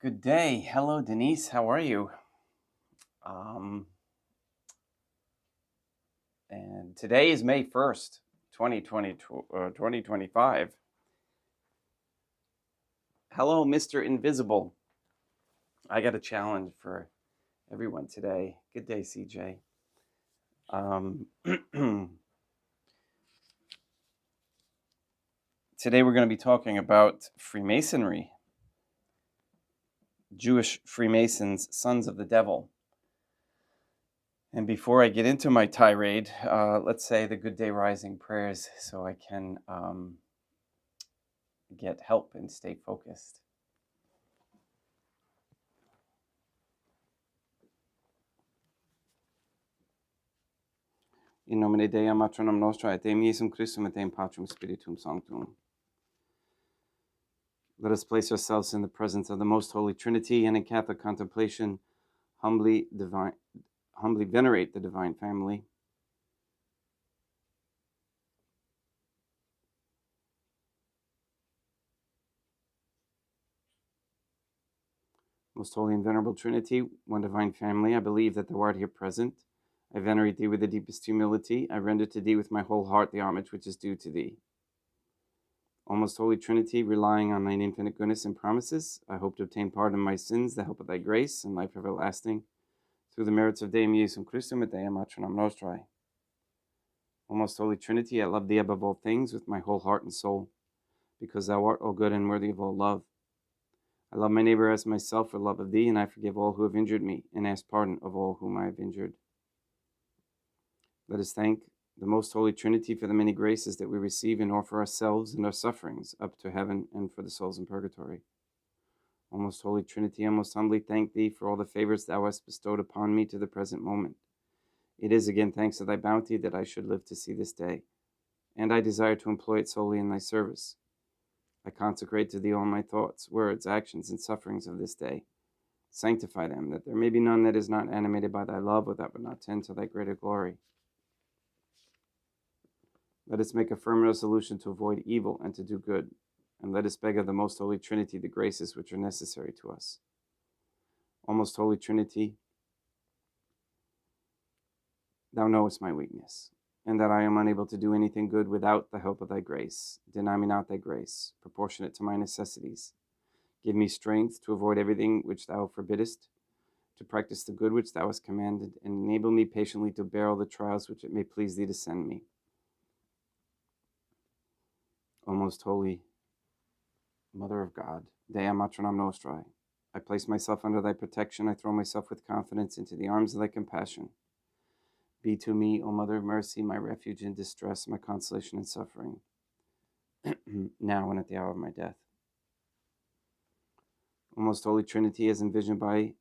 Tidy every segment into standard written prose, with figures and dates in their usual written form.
Good day. Hello, Denise. How are you? And today is May 1st, 2025. Hello, Mr. Invisible. I got a challenge for everyone today. Good day, CJ. Today we're going to be talking about Freemasonry. Jewish Freemasons, sons of the devil. And before I get into my tirade, let's say the Good Day Rising prayers so I can get help and stay focused. In nomine Dei, matronum nostra, et Deum Iesum Christum, et Deum Patrum Spiritum Sanctum. Let us place ourselves in the presence of the Most Holy Trinity and in Catholic contemplation humbly venerate the Divine Family. Most Holy and Venerable Trinity, one Divine Family, I believe that thou art here present. I venerate thee with the deepest humility. I render to thee with my whole heart the homage which is due to thee. O most Holy Trinity, relying on thine infinite goodness and promises, I hope to obtain pardon of my sins, the help of thy grace, and life everlasting, through the merits of Deum Iesum Christum et Deum Matronam Nostrae. O most Holy Trinity, I love thee above all things with my whole heart and soul, because thou art all good and worthy of all love. I love my neighbor as myself for love of thee, and I forgive all who have injured me, and ask pardon of all whom I have injured. Let us thank the Most Holy Trinity for the many graces that we receive and offer ourselves and our sufferings up to heaven and for the souls in purgatory. O most Holy Trinity, I most humbly thank thee for all the favors thou hast bestowed upon me to the present moment. It is again thanks to thy bounty that I should live to see this day, and I desire to employ it solely in thy service. I consecrate to thee all my thoughts, words, actions, and sufferings of this day. Sanctify them, that there may be none that is not animated by thy love, or that would not tend to thy greater glory. Let us make a firm resolution to avoid evil and to do good, and let us beg of the Most Holy Trinity the graces which are necessary to us. O Most Holy Trinity, thou knowest my weakness, and that I am unable to do anything good without the help of thy grace. Deny me not thy grace, proportionate to my necessities. Give me strength to avoid everything which thou forbiddest, to practice the good which thou hast commanded, and enable me patiently to bear all the trials which it may please thee to send me. O most holy Mother of God, Dea Matronam Nostrae, I place myself under thy protection. I throw myself with confidence into the arms of thy compassion. Be to me, O Mother of Mercy, my refuge in distress, my consolation in suffering, now and at the hour of my death. O most Holy Trinity, as envisioned by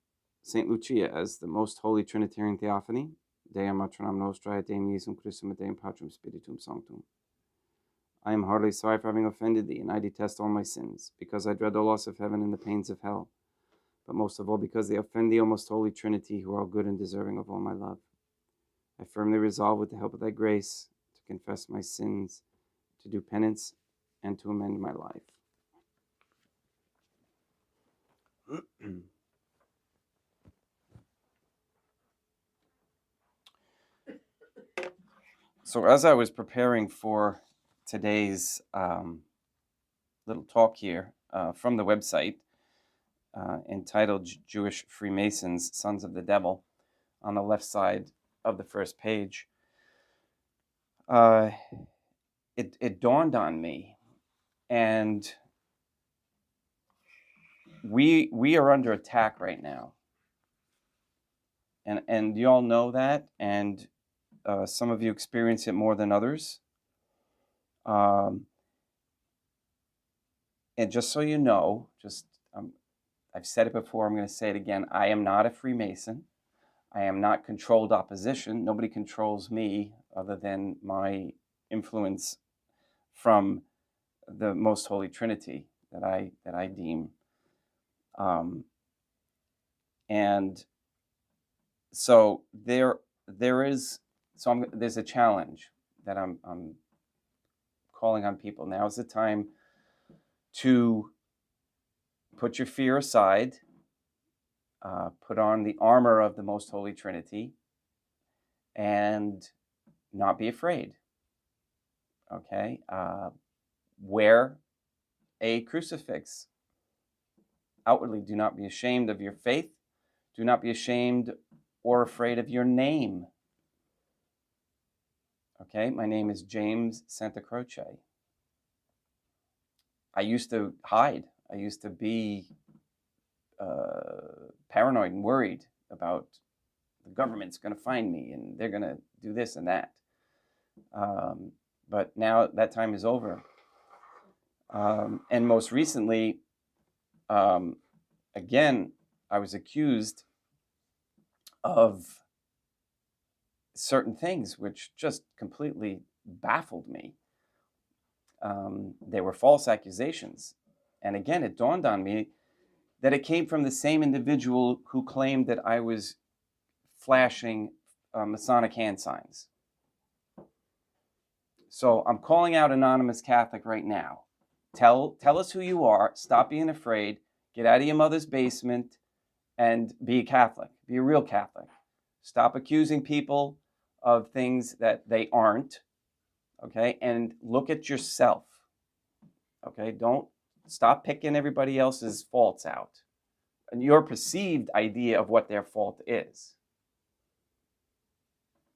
St. Lucia as the most holy Trinitarian Theophany, Dea Matronam Nostrae, Deum Iesum Christum, et Deum Patrum Spiritum Sanctum. I am heartily sorry for having offended thee, and I detest all my sins, because I dread the loss of heaven and the pains of hell, but most of all because they offend thee, O most Holy Trinity, who are good and deserving of all my love. I firmly resolve, with the help of thy grace, to confess my sins, to do penance, and to amend my life. So as I was preparing for today's little talk here from the website entitled Jewish Freemasons, Sons of the Devil, on the left side of the first page, it dawned on me, and we are under attack right now, and you all know that, and some of you experience it more than others. And just so you know, I've said it before, I'm going to say it again, I am not a Freemason. I am not controlled opposition. Nobody controls me other than my influence from the Most Holy Trinity that I deem. And so there's a challenge that I'm calling on people. Now is the time to put your fear aside put on the armor of the Most Holy Trinity and not be afraid. Okay? Wear a crucifix. Outwardly, do not be ashamed of your faith. Do not be ashamed or afraid of your name. Okay? My name is James Santa Croce. I used to hide. I used to be paranoid and worried about the government's going to find me and they're going to do this and that. But now that time is over. And most recently, again, I was accused of certain things which just completely baffled me. They were false accusations. And again, it dawned on me that it came from the same individual who claimed that I was flashing Masonic hand signs. So I'm calling out Anonymous Catholic right now. Tell us who you are. Stop being afraid. Get out of your mother's basement and be a Catholic. Be a real Catholic. Stop accusing people of things that they aren't. Okay? And look at yourself. Okay? Don't stop picking everybody else's faults out. And your perceived idea of what their fault is.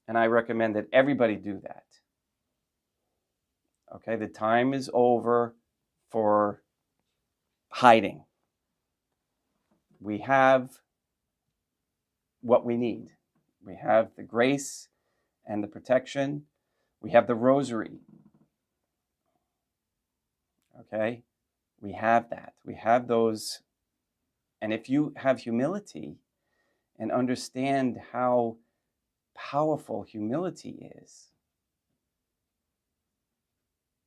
And I recommend that everybody do that. Okay, the time is over for hiding. We have what we need. We have the grace and the protection. We have the rosary. Okay, we have that. We have those. And if you have humility and understand how powerful humility is,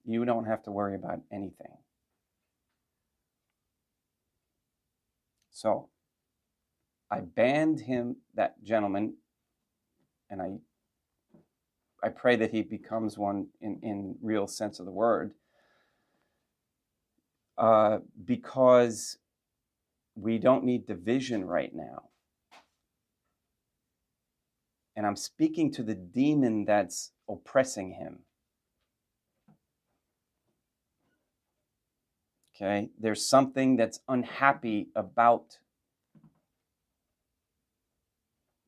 you don't have to worry about anything. So I banned him, that gentleman, and I pray that he becomes one in real sense of the word, because we don't need division right now. And I'm speaking to the demon that's oppressing him. Okay, there's something that's unhappy about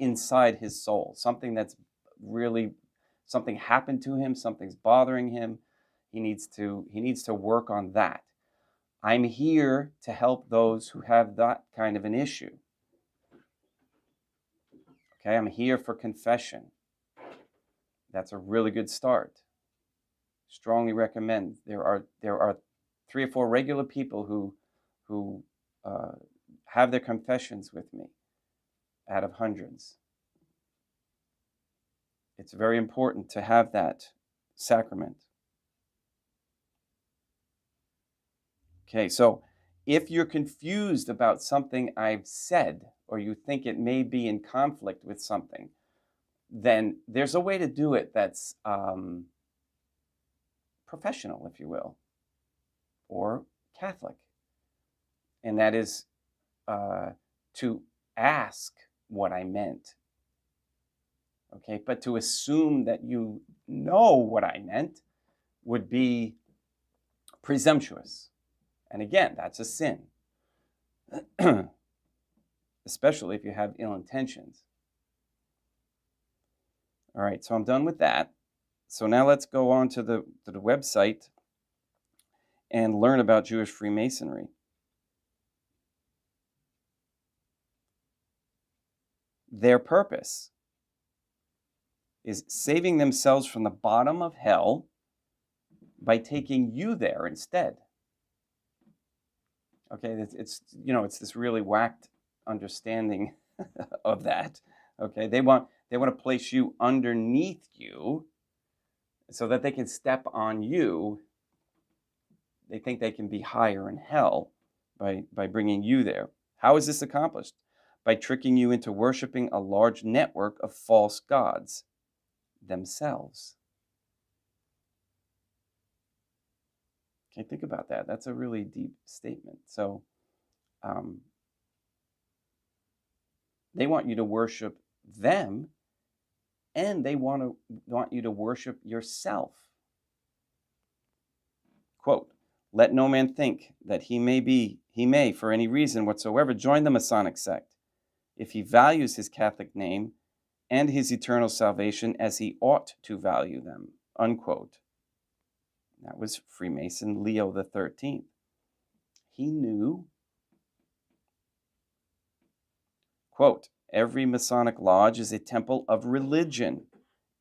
inside his soul. Something that's really, something happened to him. Something's bothering him. He needs to work on that. I'm here to help those who have that kind of an issue. Okay, I'm here for confession. That's a really good start. Strongly recommend. There are 3 or 4 regular people who have their confessions with me out of hundreds. It's very important to have that sacrament. Okay, so if you're confused about something I've said, or you think it may be in conflict with something, then there's a way to do it that's professional, if you will, or Catholic. And that is to ask what I meant. Okay, but to assume that you know what I meant would be presumptuous. And again, that's a sin. Especially if you have ill intentions. All right, so I'm done with that. So now let's go on to the website and learn about Jewish Freemasonry. Their purpose is saving themselves from the bottom of hell by taking you there instead. Okay, it's this really whacked understanding of that. Okay, they want to place you underneath you so that they can step on you. They think they can be higher in hell by bringing you there. How is this accomplished? By tricking you into worshiping a large network of false gods themselves. Okay, think about that. That's a really deep statement. So They want you to worship them, and they want you to worship yourself. Quote, "Let no man think that he may, for any reason whatsoever, join the Masonic sect, if he values his Catholic name and his eternal salvation as he ought to value them," unquote. That was Freemason Leo XIII. He knew, quote, "Every Masonic lodge is a temple of religion,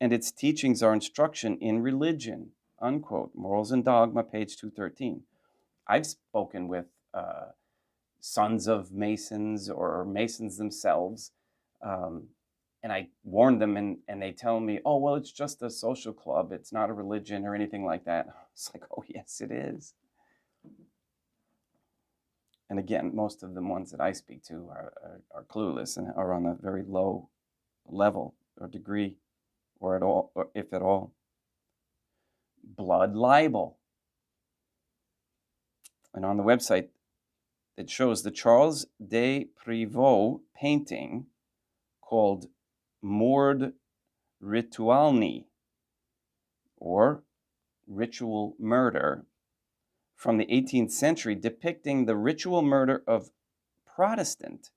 and its teachings are instruction in religion," unquote. Morals and Dogma, page 213. I've spoken with sons of Masons or Masons themselves, and I warn them, and they tell me, "Oh, well, it's just a social club. It's not a religion or anything like that." It's like, oh, yes, it is. And again, most of the ones that I speak to are clueless and are on a very low level or degree, or at all, or if at all. Blood libel. And on the website, it shows the Charles de Prévost painting called Mord Ritualny, or Ritual Murder, from the 18th century, depicting the ritual murder of Protestant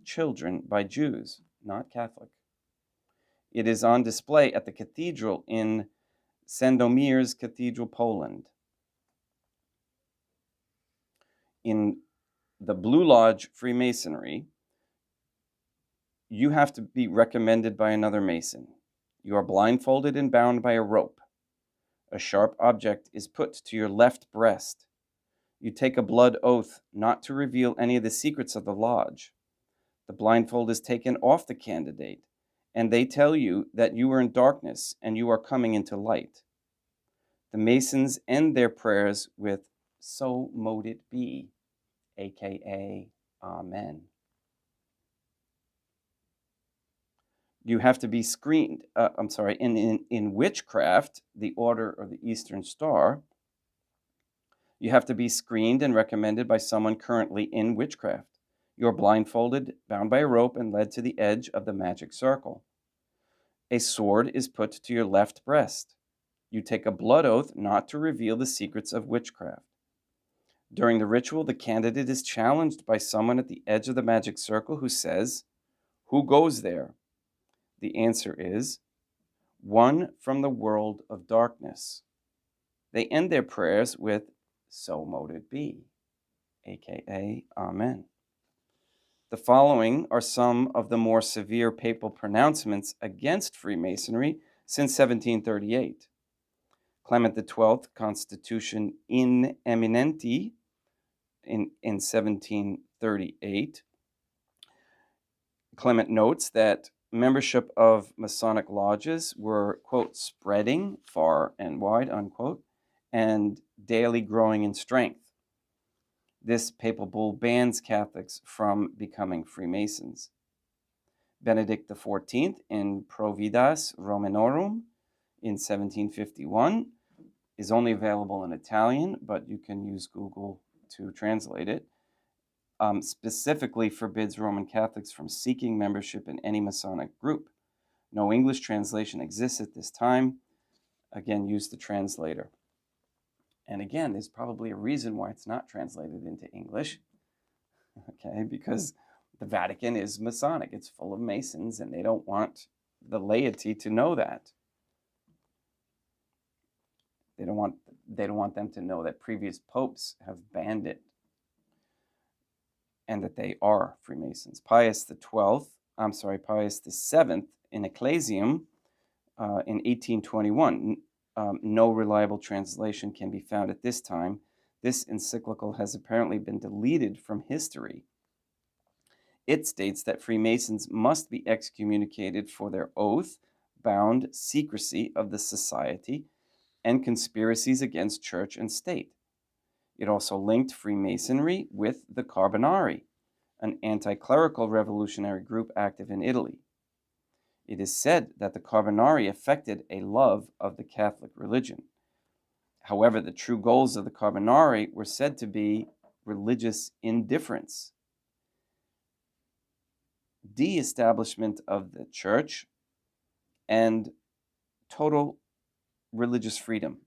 children by Jews, not Catholic. It is on display at the cathedral in Sandomierz Cathedral, Poland. In the Blue Lodge Freemasonry, you have to be recommended by another Mason. You are blindfolded and bound by a rope. A sharp object is put to your left breast. You take a blood oath not to reveal any of the secrets of the lodge. The blindfold is taken off the candidate, and they tell you that you are in darkness and you are coming into light. The Masons end their prayers with, "So mote it be," aka Amen. You have to be screened, in witchcraft, the Order of the Eastern Star, you have to be screened and recommended by someone currently in witchcraft. You're blindfolded, bound by a rope, and led to the edge of the magic circle. A sword is put to your left breast. You take a blood oath not to reveal the secrets of witchcraft. During the ritual, the candidate is challenged by someone at the edge of the magic circle who says, "Who goes there?" The answer is, "One from the world of darkness." They end their prayers with, "So mote it be," aka Amen. The following are some of the more severe papal pronouncements against Freemasonry since 1738. Clement XII Constitution in Eminenti in 1738. Clement notes that membership of Masonic lodges were, quote, "spreading far and wide," unquote, and daily growing in strength. This papal bull bans Catholics from becoming Freemasons. Benedict XIV in Providas Romanorum in 1751 is only available in Italian, but you can use Google to translate it. Specifically forbids Roman Catholics from seeking membership in any Masonic group. No English translation exists at this time. Again, use the translator. And again, there's probably a reason why it's not translated into English, okay, because the Vatican is Masonic. It's full of Masons, and they don't want the laity to know that. They don't want them to know that previous popes have banned it and that they are Freemasons. Pius VII in Ecclesiam in 1821. No reliable translation can be found at this time. This encyclical has apparently been deleted from history. It states that Freemasons must be excommunicated for their oath-bound secrecy of the society and conspiracies against church and state. It also linked Freemasonry with the Carbonari, an anti-clerical revolutionary group active in Italy. It is said that the Carbonari affected a love of the Catholic religion. However, the true goals of the Carbonari were said to be religious indifference. de-establishment of the church, and total religious freedom,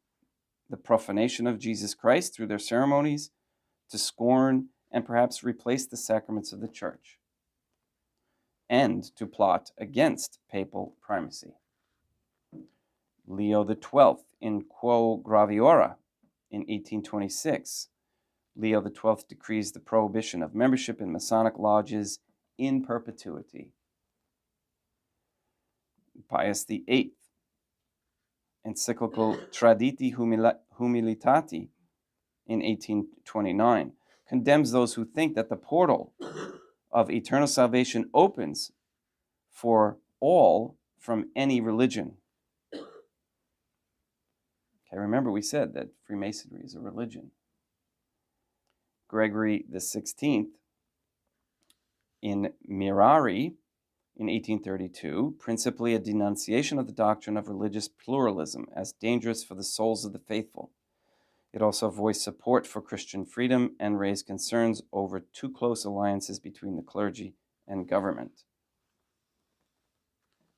the profanation of Jesus Christ through their ceremonies, to scorn and perhaps replace the sacraments of the church, and to plot against papal primacy. Leo XII in Quo Graviora in 1826. Leo XII decrees the prohibition of membership in Masonic lodges in perpetuity. Pius VIII, encyclical Traditi Humilitati in 1829, condemns those who think that the portal of eternal salvation opens for all from any religion. Okay, remember we said that Freemasonry is a religion. Gregory XVI in Mirari in 1832, principally a denunciation of the doctrine of religious pluralism as dangerous for the souls of the faithful. It also voiced support for Christian freedom and raised concerns over too close alliances between the clergy and government.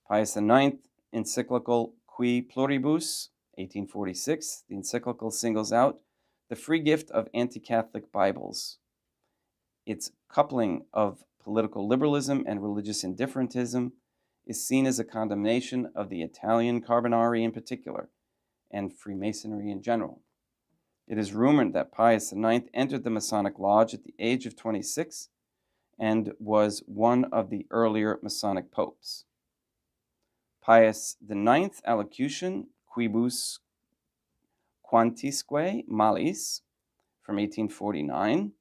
Pius IX, encyclical Qui Pluribus, 1846, the encyclical singles out the free gift of anti-Catholic Bibles. Its coupling of political liberalism and religious indifferentism is seen as a condemnation of the Italian Carbonari in particular, and Freemasonry in general. It is rumored that Pius IX entered the Masonic Lodge at the age of 26 and was one of the earlier Masonic popes. Pius IX allocution Quibus Quantisque Malis from 1849.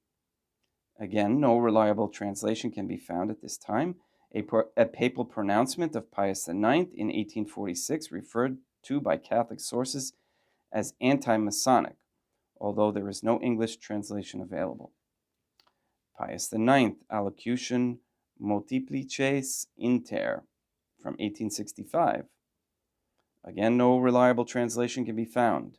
Again, no reliable translation can be found at this time. A papal pronouncement of Pius IX in 1846 referred to by Catholic sources as anti-Masonic, although there is no English translation available. Pius IX allocution Multiplices Inter from 1865. Again, no reliable translation can be found.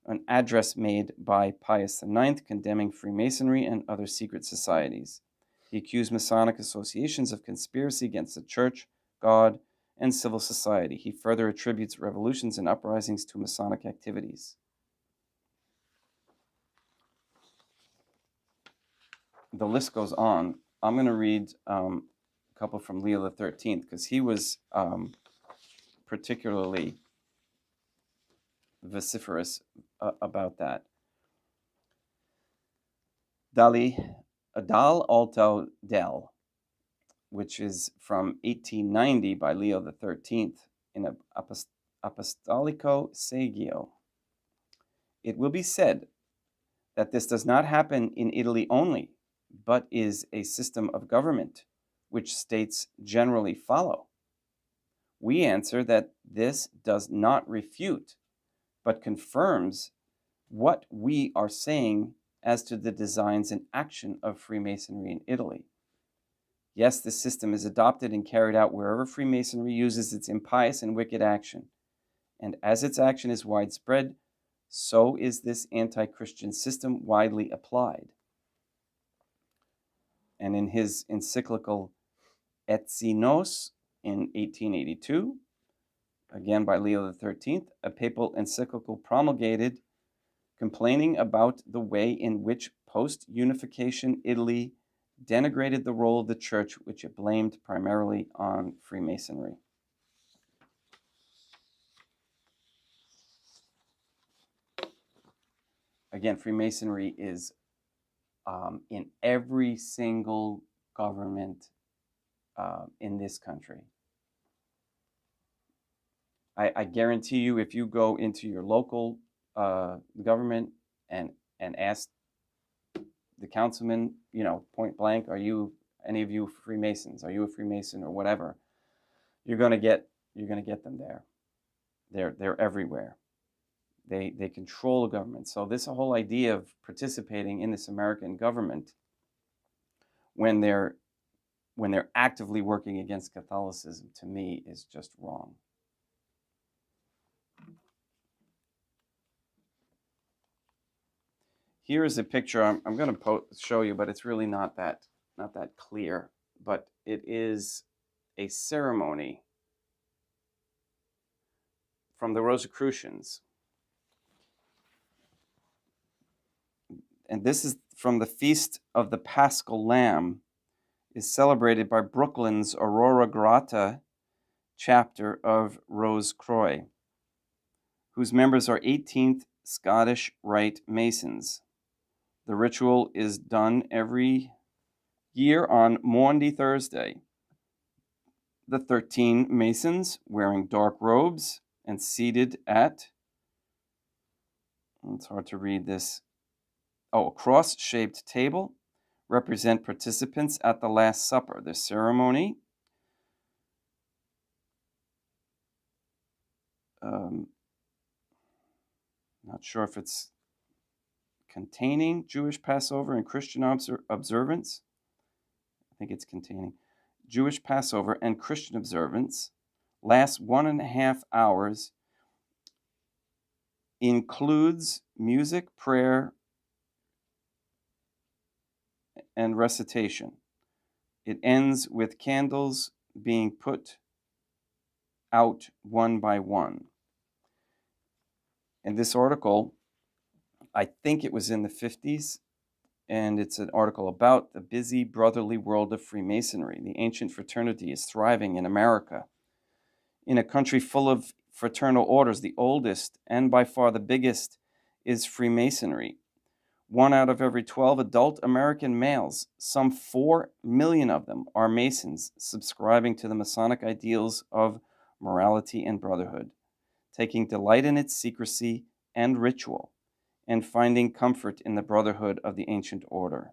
An address made by Pius IX condemning Freemasonry and other secret societies. He accused Masonic associations of conspiracy against the Church, God, and civil society. He further attributes revolutions and uprisings to Masonic activities. The list goes on. I'm going to read a couple from Leo XIII because he was particularly vociferous about that. Dal Alto Del, which is from 1890 by Leo XIII in Apostolico Sagio. It will be said that this does not happen in Italy only, but is a system of government which states generally follow. We answer that this does not refute, but confirms what we are saying as to the designs and action of Freemasonry in Italy. Yes, this system is adopted and carried out wherever Freemasonry uses its impious and wicked action. And as its action is widespread, so is this anti-Christian system widely applied. And in his encyclical Et Nos in 1882, again by Leo XIII, a papal encyclical promulgated complaining about the way in which post-unification Italy denigrated the role of the Church, which it blamed primarily on Freemasonry. Again, Freemasonry is in every single government in this country. I guarantee you, if you go into your local government and ask the councilman, point blank, are you any of you Freemasons? Are you a Freemason or whatever? You're gonna get them there. They're everywhere. They control the government. So this whole idea of participating in this American government when they're actively working against Catholicism, to me, is just wrong. Here is a picture I'm going to show you, but it's really not that clear. But it is a ceremony from the Rosicrucians. And this is from the Feast of the Paschal Lamb, is celebrated by Brooklyn's Aurora Grata chapter of Rose Croix, whose members are 18th Scottish Rite Masons. The ritual is done every year on Maundy Thursday. The 13 Masons, wearing dark robes and seated at, it's hard to read this, a cross-shaped table, represent participants at the Last Supper. The ceremony not sure if it's containing Jewish Passover and Christian observance. I think it's containing Jewish Passover and Christian observance, lasts 1.5 hours, includes music, prayer, and recitation. It ends with candles being put out one by one. And this article, I think it was in the 50s, and it's an article about the busy brotherly world of Freemasonry. The ancient fraternity is thriving in America. In a country full of fraternal orders, the oldest and by far the biggest is Freemasonry. 1 out of every 12 adult American males, some 4 million of them, are Masons, subscribing to the Masonic ideals of morality and brotherhood, taking delight in its secrecy and ritual, and finding comfort in the brotherhood of the ancient order.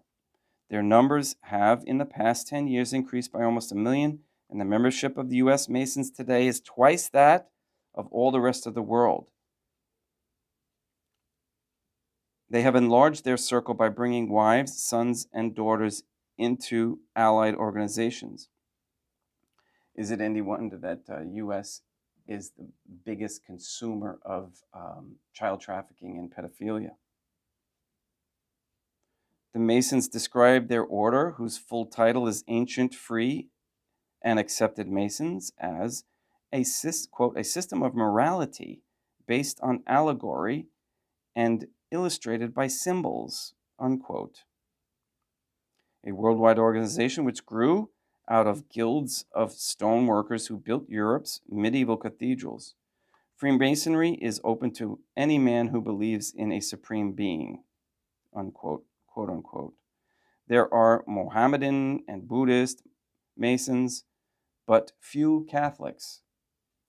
Their numbers have, in the past 10 years, increased by almost 1 million, and the membership of the U.S. Masons today is twice that of all the rest of the world. They have enlarged their circle by bringing wives, sons, and daughters into allied organizations. Is it any wonder that U.S. is the biggest consumer of child trafficking and pedophilia? The Masons describe their order, whose full title is Ancient, Free, and Accepted Masons, as quote, a system of morality based on allegory and illustrated by symbols, unquote. A worldwide organization which grew out of guilds of stoneworkers who built Europe's medieval cathedrals. Freemasonry is open to any man who believes in a supreme being, unquote, quote unquote. There are Mohammedan and Buddhist Masons, but few Catholics,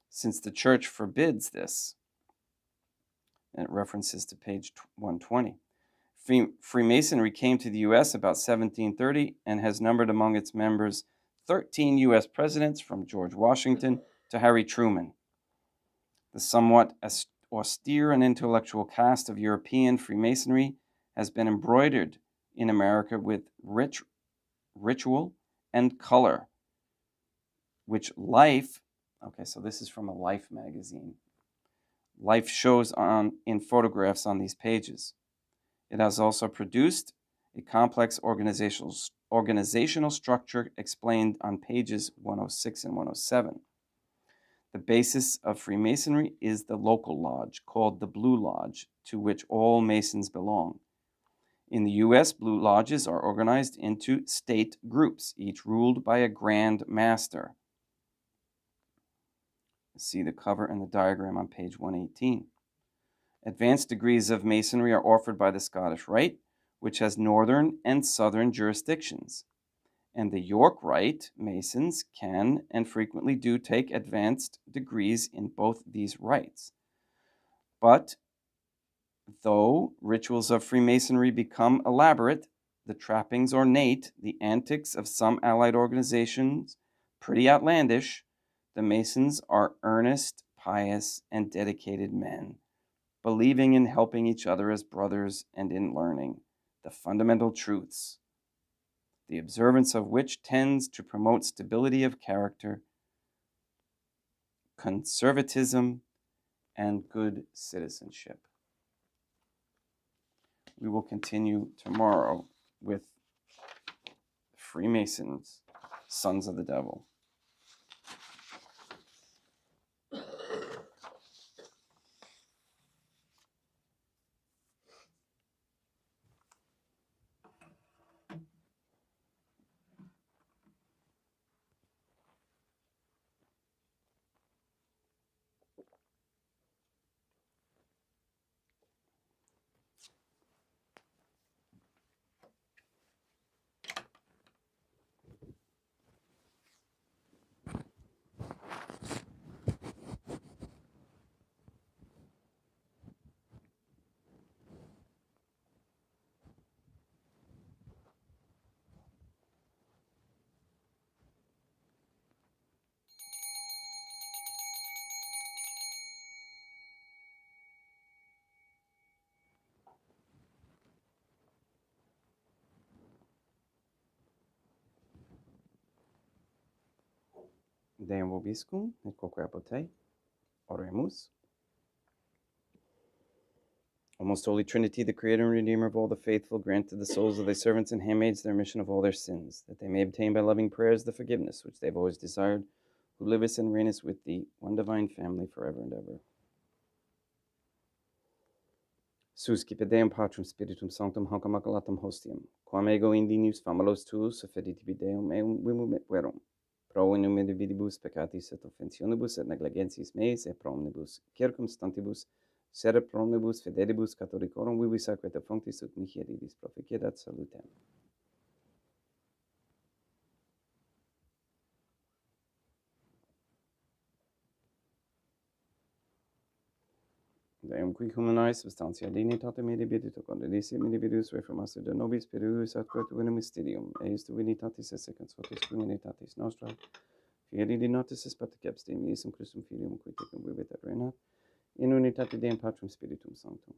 since the Church forbids this. And it references to page 120. Freemasonry came to the U.S. about 1730 and has numbered among its members 13 U.S. presidents, from George Washington to Harry Truman. The somewhat austere and intellectual cast of European Freemasonry has been embroidered in America with rich ritual and color, which Life, okay, so this is from a Life magazine. Life shows in photographs on these pages. It has also produced a complex organizational structure explained on pages 106 and 107. The basis of Freemasonry is the local lodge, called the Blue Lodge, to which all Masons belong. In the U.S., Blue Lodges are organized into state groups, each ruled by a Grand Master. See the cover and the diagram on page 118. Advanced degrees of Masonry are offered by the Scottish Rite, which has northern and southern jurisdictions. And the York Rite Masons can and frequently do take advanced degrees in both these rites. But though rituals of Freemasonry become elaborate, the trappings ornate, the antics of some allied organizations pretty outlandish, the Masons are earnest, pious, and dedicated men, believing in helping each other as brothers and in learning the fundamental truths, the observance of which tends to promote stability of character, conservatism, and good citizenship. We will continue tomorrow with Freemasons. sons of the devil. Deum vobiscum, et quoque apote, oremus. O most holy Trinity, the Creator and Redeemer of all the faithful, grant to the souls of thy servants and handmaids the remission of all their sins, that they may obtain by loving prayers the forgiveness which they have always desired, who livest and reignest with thee, one divine family, forever and ever. Suscipe Deum Patrum Spiritum Sanctum hanc immaculatum hostium, quam ego indinius famulos tuus, offendit tibi Deum eum vimum et verum, pro in nume dividibus peccatis et offensionibus et negligentis meis et pro omnibus circumstantibus, sere pro omnibus fidelibus catholicorum vivi sacra et functis ut miseridis proficiat salutem. Deum qui humanae substantia dignitate me debitito condedissi individuus reformasse de nobis perius atque tu in mysterium, eis tu unitatis esse consortis humanitatis nostra, fieri di notis es patriceps Dei Iesum Christum Filium, qui tecum vivit et regnat, in unitate Deum Patrum Spiritum Sanctum.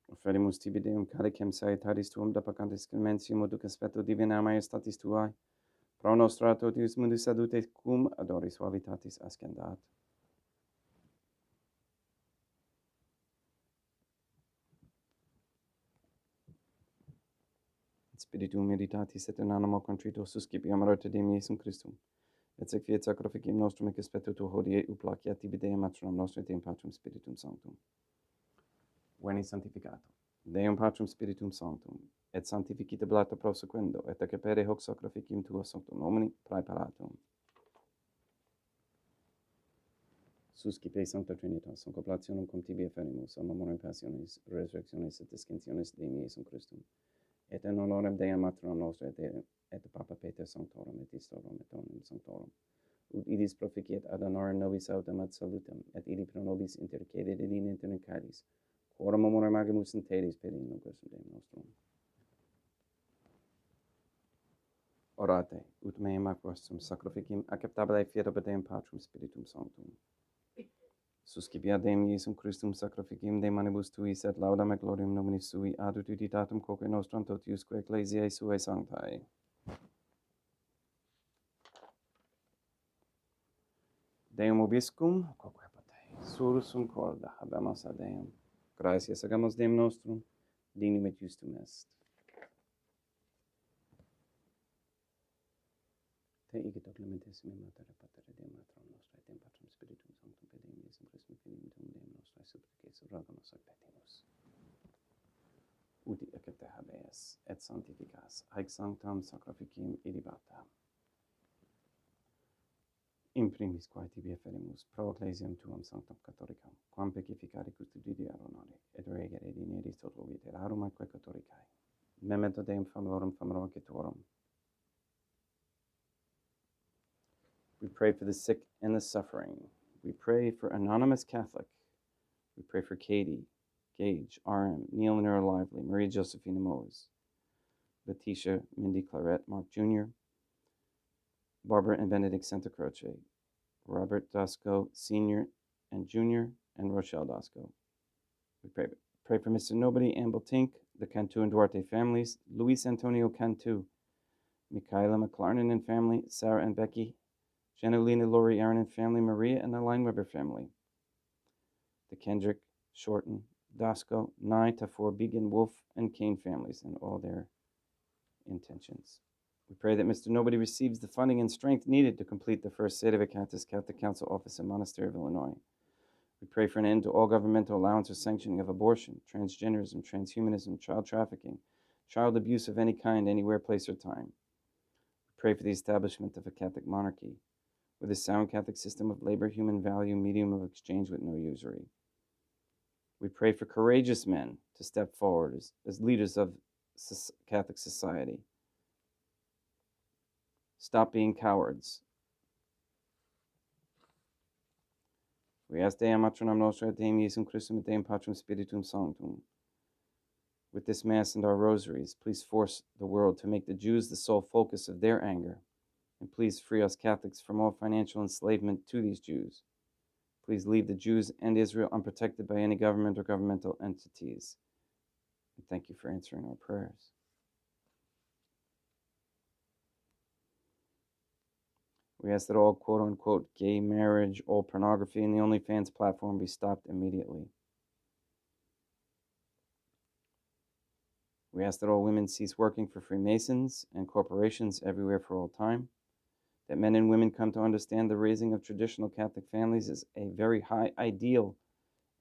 Offerimus tibi Deum calicem saetatis tuum da pacantis clementium oduc aspetto divina majestatis tuae, pro nostra totius mundus adute cum adoris suavitatis ascendat. Et spiritum meditatis et in animo contrito suscipiam rete Deum Iesum Christum, et sequiet sacrificium nostrum ec aspetto tu hodie uplaciat tibi Deum matronam nostre Deum Patrum Spiritum Sanctum. Veni sanctificato. Deum Patrum Spiritum Sanctum, et sanctificitablata prosequendo, et accepere hoc sacrificium tua sanctum nomini praeparatum. Suscipe Sancta Trinitas, contemplationem cum tibi afferimus, amore passionis, resurrectionis et descensionis Deum Iesum Christum, et in honorem Deum matronam nostre et Papa Peter Sanctorum et Istorum et Omnium Sanctorum, ut idis proficiat ad honorem nobis autem ad salutem, et idi pro nobis intercedit et in internecadis, quorum amore magimus in teris per in Christum Deum nostrum. Orate, ut meum ac vostrum sacrificium acceptabile fiat ob Deum Patrum Spiritum Sanctum. Suscipiat Deum Iesum Christum sacrificium de manibus tuis et laudam et gloriam nomini sui ad utilitatem quoque nostram totiusque ecclesiae suae sanctae. Deum obiscum, quoque apote, sursum corda habemus ad Deum. Gratias agamus Deum nostrum, dignum et justum est. Te igito clementissime matere patere Deum matronam nostre, Deum Patrum Spiritum Sanctum, per Deum Iesum Christum Filium tuum Deum nostre, supplices rogamus ac petimus. Uti accepte habeas, et sanctificas, haec sanctam sacrificium idibata. In primis quae tibi afferimus, pro ecclesiam tuam sanctam catholicam, quam pacificare custodiare honore, et regere in eris toto literarum atque catholicae. Memento Deum famorum acetorum. We pray for the sick and the suffering. We pray for Anonymous Catholic. We pray for Katie, Gage, RM, Neil and Earl Lively, Maria Josephina Moes, Letitia, Mindy Claret, Mark Jr., Barbara and Benedict Santa Croce, Robert Dasco Sr. and Jr., and Rochelle Dasco. We pray for Mr. Nobody, Amble Tink, the Cantu and Duarte families, Luis Antonio Cantu, Michaela McLarnon and family, Sarah and Becky, Janelina Lori Aaron and family, Maria and the Line Weber family, the Kendrick, Shorten, Dasko, Nye, Tafor, Begin, Wolf, and Kane families and all their intentions. We pray that Mr. Nobody receives the funding and strength needed to complete the first Sedevacantist Catholic Council office in Monastery of Illinois. We pray for an end to all governmental allowance or sanctioning of abortion, transgenderism, transhumanism, child trafficking, child abuse of any kind, anywhere, place, or time. We pray for the establishment of a Catholic monarchy with a sound Catholic system of labor, human value, medium of exchange with no usury. We pray for courageous men to step forward as leaders of Catholic society. Stop being cowards. We ask Deum Matronam Nostra, Deum Iesum Christum, et Deum Patrum Spiritum Sanctum. With this Mass and our rosaries, please force the world to make the Jews the sole focus of their anger. And please free us Catholics from all financial enslavement to these Jews. Please leave the Jews and Israel unprotected by any government or governmental entities. And thank you for answering our prayers. We ask that all quote-unquote gay marriage, all pornography, and the OnlyFans platform be stopped immediately. We ask that all women cease working for Freemasons and corporations everywhere for all time. That men and women come to understand the raising of traditional Catholic families is a very high ideal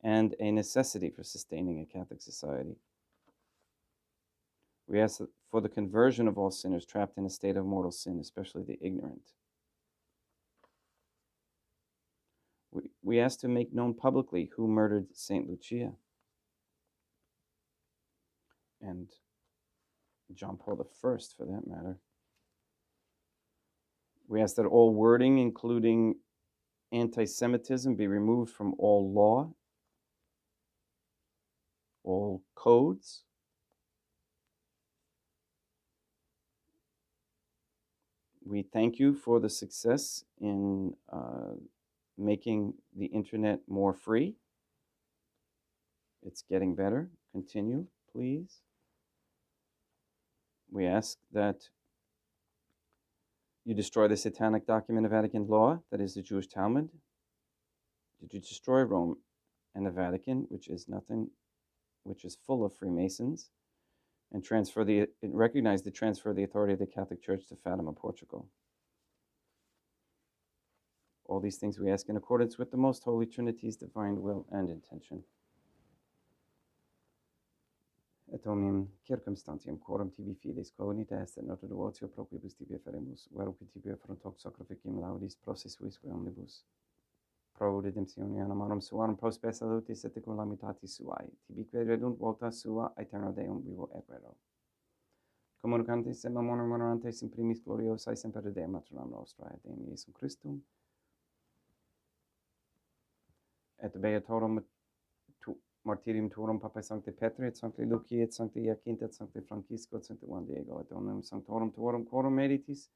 and a necessity for sustaining a Catholic society. We ask for the conversion of all sinners trapped in a state of mortal sin, especially the ignorant. We ask to make known publicly who murdered St. Lucia and John Paul I, for that matter. We ask that all wording, including anti-Semitism, be removed from all law, all codes. We thank you for the success in making the internet more free. It's getting better. Continue, please. We ask that you destroy the satanic document of Vatican law, that is the Jewish Talmud. Did you destroy Rome and the Vatican, which is nothing, which is full of Freemasons, and recognize the transfer of the authority of the Catholic Church to Fatima, Portugal. All these things we ask in accordance with the Most Holy Trinity's divine will and intention. Et omnium circumstantium quorum tibi fides cognita est et nota devotio proquibus tibi feremus, veruque tibi efferent hoc sacrificium laudis processuis omnibus. Pro redemptione animarum suarum prospe salutis et calamitatis suae, tibique redunt volta sua aeterno Deum vivo et vero. Communicantes et mamonum honorantes in primis gloriosae semper Deum matronam nostra et Deum Iesum Christum, et beatorum martyrium tuorum Papae Sancte Petri, et Sancte Luci, et Sancte Jacinta, et Sancte Francisco, et Sancte Juan Diego, et omnium sanctorum tuorum quorum meditis,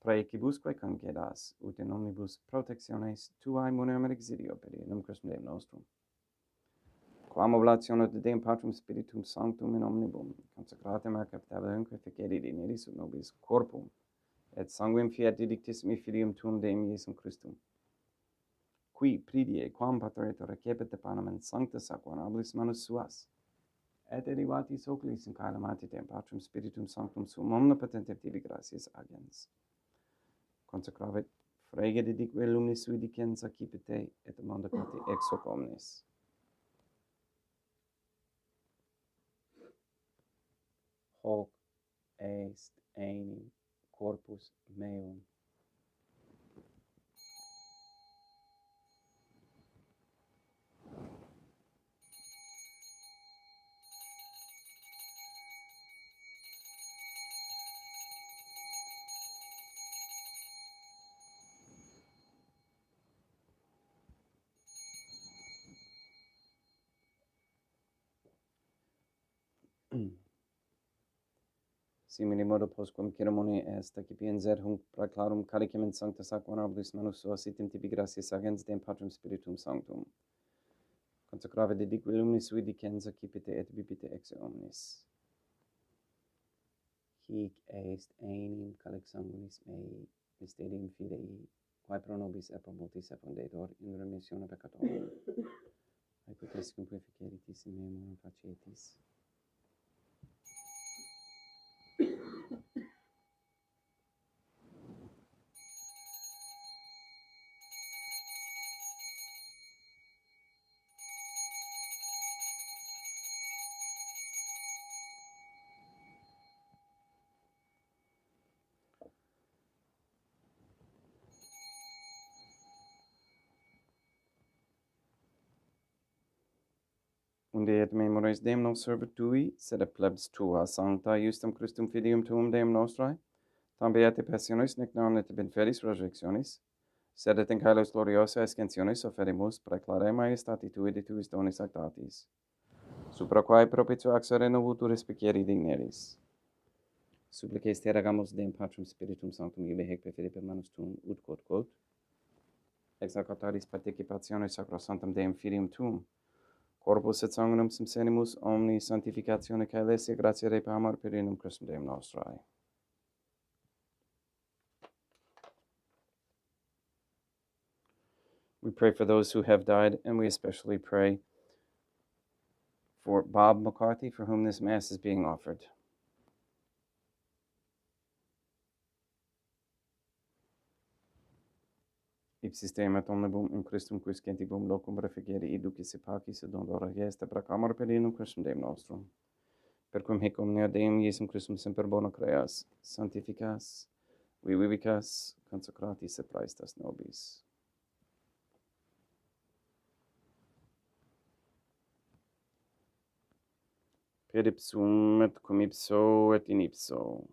praecibusque concedas, ut in omnibus protectiones tuae muneum exidio per illum Christum Deum nostrum. Quam oblationem de Deum Patrum Spiritum Sanctum in omnibus consecratem a capitabilumque feceri dineris ut nobis corpum, et sanguinem fiat didictissimi filium tuum Deum Iesum Christum. Qui pridie quam pateretur recepit de panem in sanctus aquanabilis manus suas, et elevatis oculis in calamati Deum Patrum Spiritum Sanctum suum omnipotente tibi gratias agens. Consecravit frege dedique luminis sui dicens accipite et mondicati ex hoc omnis. Hoc est enim corpus meum. Simile modo postquam ceremoniae est accipiens et hunc praeclarum calicem in sanctus aquanabilis manus suas item tibi gratias agens Deum Patrum Spiritum Sanctum. Consecrave dedique luminis sui dicens accipite et bibite ex omnis. Hic est enim calix sanguinis mei mysterium fidei, quae pro nobis et pro multis effundetur in remissione peccatorum. Hypothesis cum perficieritis in memoram facietis. Unde et memores Deum nos servet tui, sed a plebs tua sancta justum Christum filium tuum Deum nostrae, tam beate passionis nec non et benfedis resurrectionis, sed et in caelos gloriosa ascensionis oferimus praeclare maiestati tui de tuis donis actatis, supra quae propitio ac sereno vutur respiциeri digneris. Supplices te ragamus Deum Patrum Spiritum Sanctum ibe hec per fide per manus tuum, ut quod, exequataris participationis sacrosanctum Deum filium tuum, corpus et sanguinum sum senimus omni sanctificatione caelestia gratia repamur per inum Christum Deum nostrae. We pray for those who have died, and we especially pray for Bob McCarthy, for whom this Mass is being offered. Ipsis Deum omnibus in Christum quis gentibus locum refugiere iducis et pacis et dondora gesta bracamur per inum Christum Deum nostrum. Per quum hic omnia Deum Iesum Christum semper bona creas, sanctificas, vivicas, consecratis et praestas nobis. Per ipsum et cum ipso et in ipso.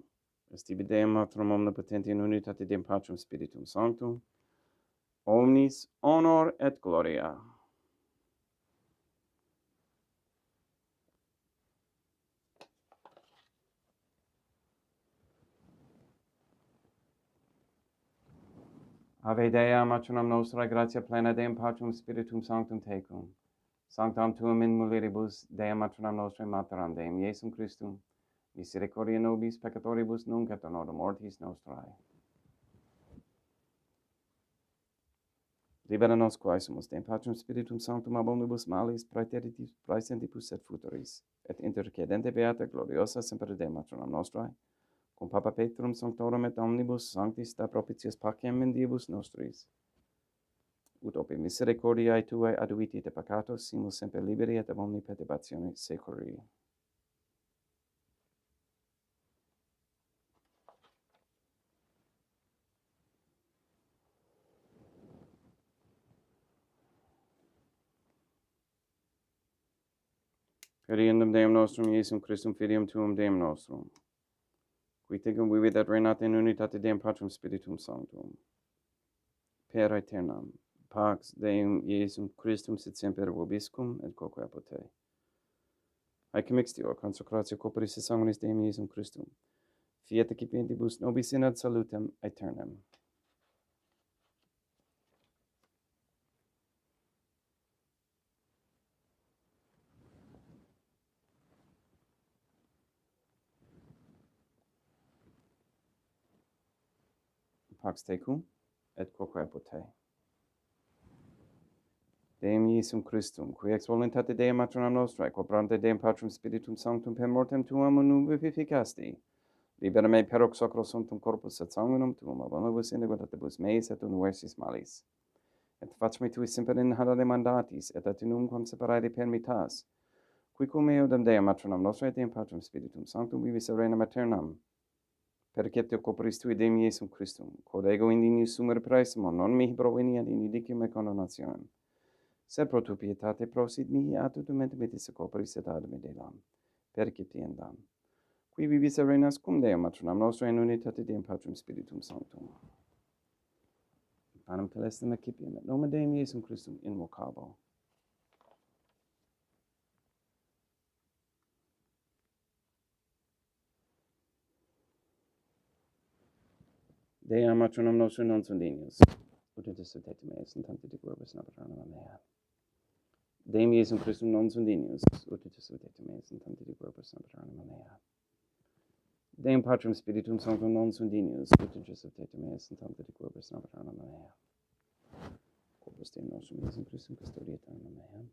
Est ibi Deum Patrum omnipotenti in unitate Deum Patrum Spiritum Sanctum, omnis honor et gloria. Ave Dea, matronam nostrae, gratia plena Deum Patrum Spiritum Sanctum tecum. Sanctam tuum in mulieribus, Dea matronam nostrae, materam Deum Iesum Christum, misericordia nobis peccatoribus nunc et in hora mortis nostrae. Libera nos quae sumus Deum Patrum Spiritum Sanctum ab omnibus malis praeteritis praesentibus et futuris, et intercedente beata gloriosa semper Dea matronam nostrae, cum Papa Petrum Sanctorum et omnibus sanctis da propitius pacem in diebus nostris. Ut ope misericordiae tuae aduiti de peccatos, simus semper liberi et ab omni perturbatione securi. Per iendum Deum nostrum, Iesum Christum filium tuum Deum nostrum, qui tecum vivit et reinat in unitate Deum Patrum Spiritum Sanctum, per aeternam, pax Deum Iesum Christum sit semper vobiscum et quoque apud te. Haec mixtior consecratio corporis et sanguinis Deum Iesum Christum, fiat excipientibus nobis in ad salutem aeternam. Pax tecum et quoque apud te. Deum Iesum Christum, qui ex voluntate Deum matronam nostrae, quobrante Deum Patrum Spiritum Sanctum per mortem tuam unum vivificasti, libera me per hoc sacrosanctum corpus et sanguinum tuum ab omnibus iniquitatibus meis et universis malis. Et fac me tui semper in hadere mandatis, et at inum conseparare permittas, qui cum eodem Deum matronam nostrae Deum Patrum Spiritum Sanctum vivis serenam aeternam, perceptio corporis tui Deum Iesum Christum, quod ego indinius sumere praesimo, non mihi proveniat in idicium et condonationem, sed pro tu pietate prosit mihi atutum et metis corporis et ad me delam, percipiendam, qui vivis et reinas cum Deum matronam nostrae in unitate Deum Patrum Spiritum Sanctum. Panem celestem accipiem et nomen Deum Iesum Christum invocabo. Deum matronam nostrum non sunt dignos, ut intercedete meis in tanti de glorias naveranum mea. Deum Iesum Christum non sunt dignos, ut intercedete meis in tanti de glorias naveranum mea. Deum Patrum Spiritum Sanctum non sunt dignos, ut intercedete meis in tanti de glorias naveranum mea. Corpus Deum nostrum Iesum Christum custodiet anima mea.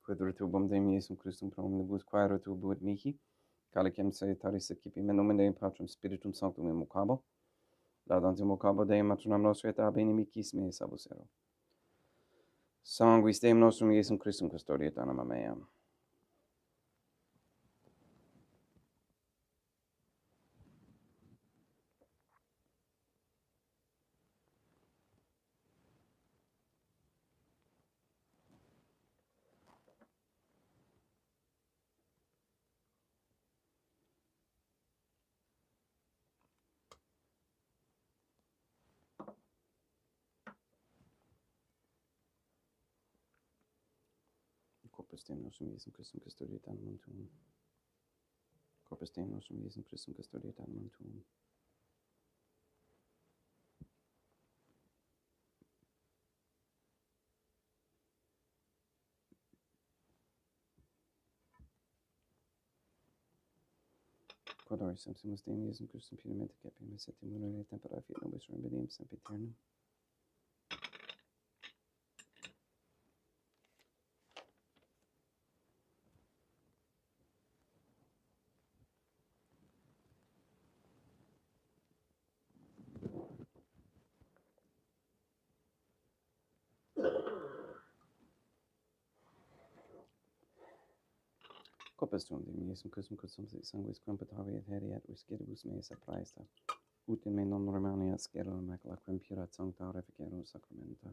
quidra tubum Deum Iesum Christum pro omnibus quaero tubuit mihi, calicem salutaris accipi menum Deum Patrum Spiritum Sanctum immocabo, laudant immocabo Deum matronam nostra et ab inimicis meis abusero. Sanguis Deum nostrum Iesum Christum custodiet anima meam. Corpus Deum nostrum Iesum Christum custodiet animam tuum. Corpus Deum nostrum Iesum Christum custodiet animam tuum. Quodoris Simpsimus Deum Iesum Christum punimente capimus et immunere tempora fit nobis remedium sempiternum. Corpus tuum Deum Iesum Christum consumsit sanguis quam patavi et heri et visceribus meis apraesta, ut in me non romania scero macula quem purat sancta reficero sacramenta.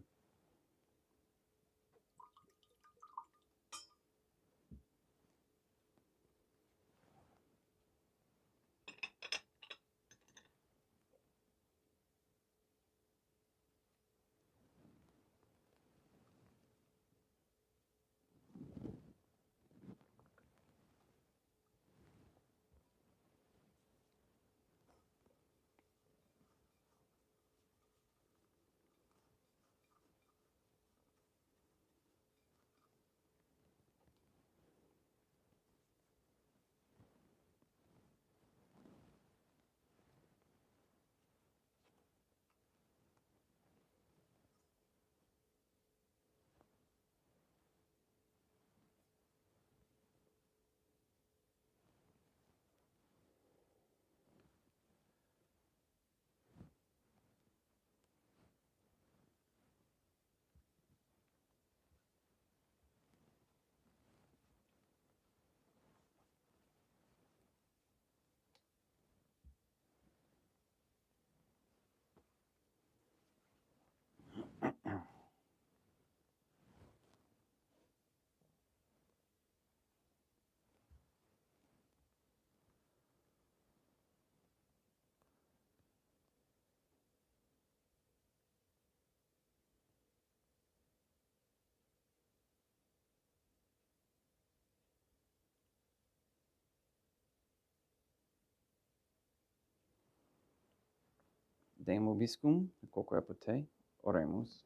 Deum vobiscum, quoque apud te, oremus.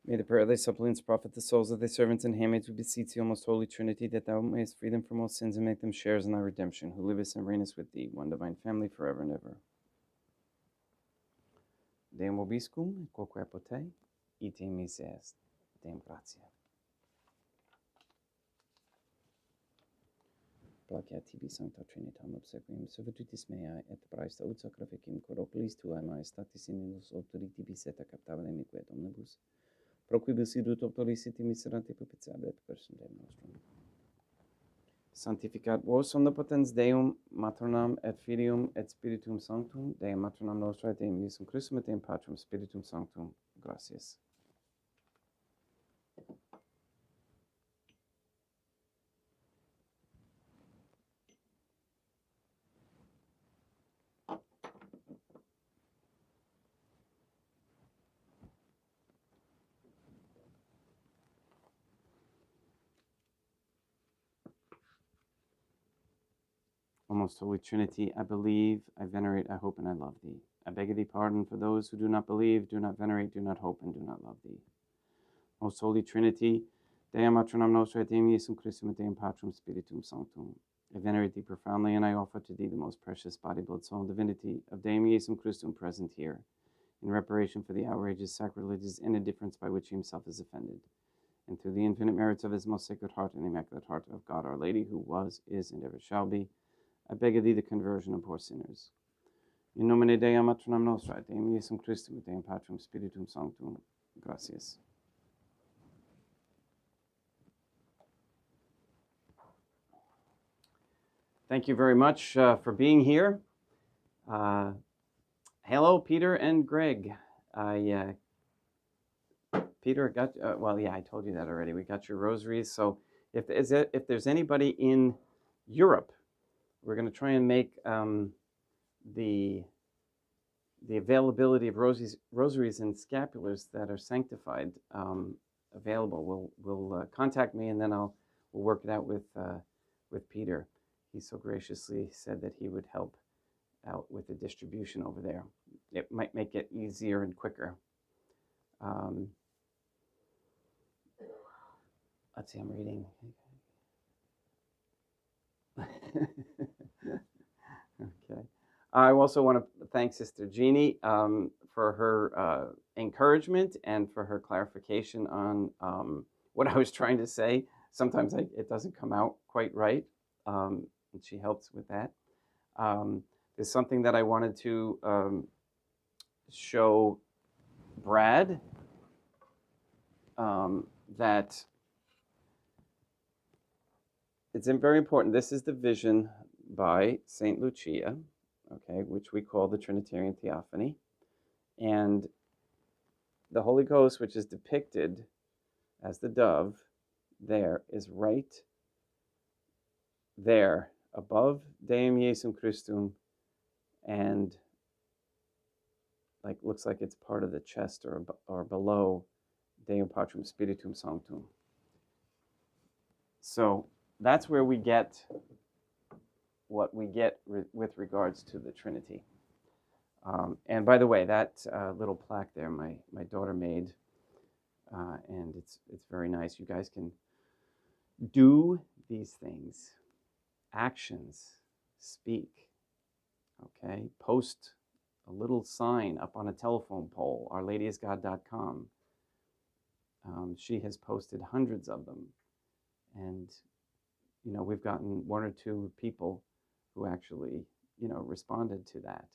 May the prayer of thy suppliants profit the souls of thy servants and handmaids who beseech thee, O most holy Trinity, that thou mayest free them from all sins and make them sharers in thy redemption, who livest and reignest with thee, one divine family, forever and ever. Deum vobiscum, quoque apud te, ite mise est. Deum gratia. Placeat tibi sancta Trinitam obsequium servitutis meae et praesta ut sacrificium corporis tuae maestatis in nos autoritibus et captabile miquet omnibus, pro quibus idut autoliciti miserante propitiabit persum Deum nostrum. Sanctificat vos omnipotens Deum, Matronam et Filium et Spiritum Sanctum, Deum Matronam nostra et Deum Iesum Christum et Deum Patrum Spiritum Sanctum. Gratias. O most holy Trinity, I believe, I venerate, I hope, and I love thee. I beg of thee pardon for those who do not believe, do not venerate, do not hope, and do not love thee. Most holy Trinity, Deum Matronam Nostra et Deum Iesum Christum et Deum Patrum Spiritum Sanctum. I venerate thee profoundly, and I offer to thee the most precious body, blood, soul, and divinity of Deum Iesum Christum present here, in reparation for the outrageous, sacrilegious, and indifference by which he himself is offended, and through the infinite merits of his most sacred heart and immaculate heart of God our Lady, who was, is, and ever shall be, I beg of thee the conversion of poor sinners. In nomine Dei matronam nostra, et Deum Iesum Christum, et Deum Patrum Spiritum Sanctum. Gracias. Thank you very much for being here. Hello, Peter and Greg. Peter got, well, yeah, I told you that already. We got your rosaries. So if there's anybody in Europe, we're going to try and make the availability of rosaries and scapulars that are sanctified available. We'll contact me, and then we'll work it out with Peter. He so graciously said that he would help out with the distribution over there. It might make it easier and quicker. Let's see, I'm reading. Okay. I also want to thank Sister Jeannie for her encouragement and for her clarification on what I was trying to say. Sometimes it doesn't come out quite right, and she helps with that. There's something that I wanted to show Brad, that it's very important. This is the vision by St. Lucia, okay, which we call the Trinitarian Theophany. And the Holy Ghost, which is depicted as the dove, there is right there above Deum Iesum Christum, and looks like it's part of the chest or below Deum Patrum Spiritum Sanctum. So that's where we get what we get with regards to the Trinity. And by the way, that little plaque there, my daughter made, and it's very nice. You guys can do these things. Actions speak. Okay, post a little sign up on a telephone pole, ourladyisgod.com. She has posted hundreds of them, and we've gotten one or two people who actually responded to that.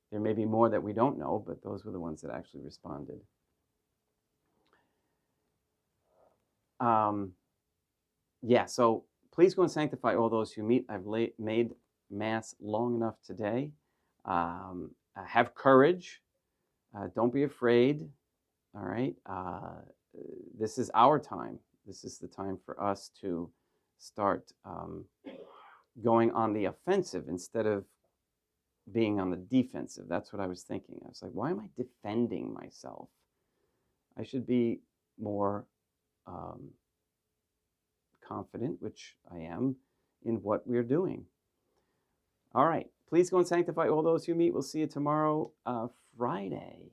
There may be more that we don't know, but those were the ones that actually responded. Yeah, so please go and sanctify all those who meet. I've made Mass long enough today. Have courage. Don't be afraid. All right. This is our time. This is the time for us to start going on the offensive instead of being on the defensive. That's what I was thinking. I was like, why am I defending myself? I should be more confident, which I am, in what we're doing. All right. Please go and sanctify all those you meet. We'll see you tomorrow, Friday.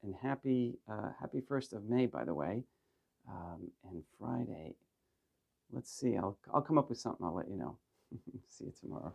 And happy 1st of May, by the way. And Friday, let's see. I'll come up with something. I'll let you know. See you tomorrow.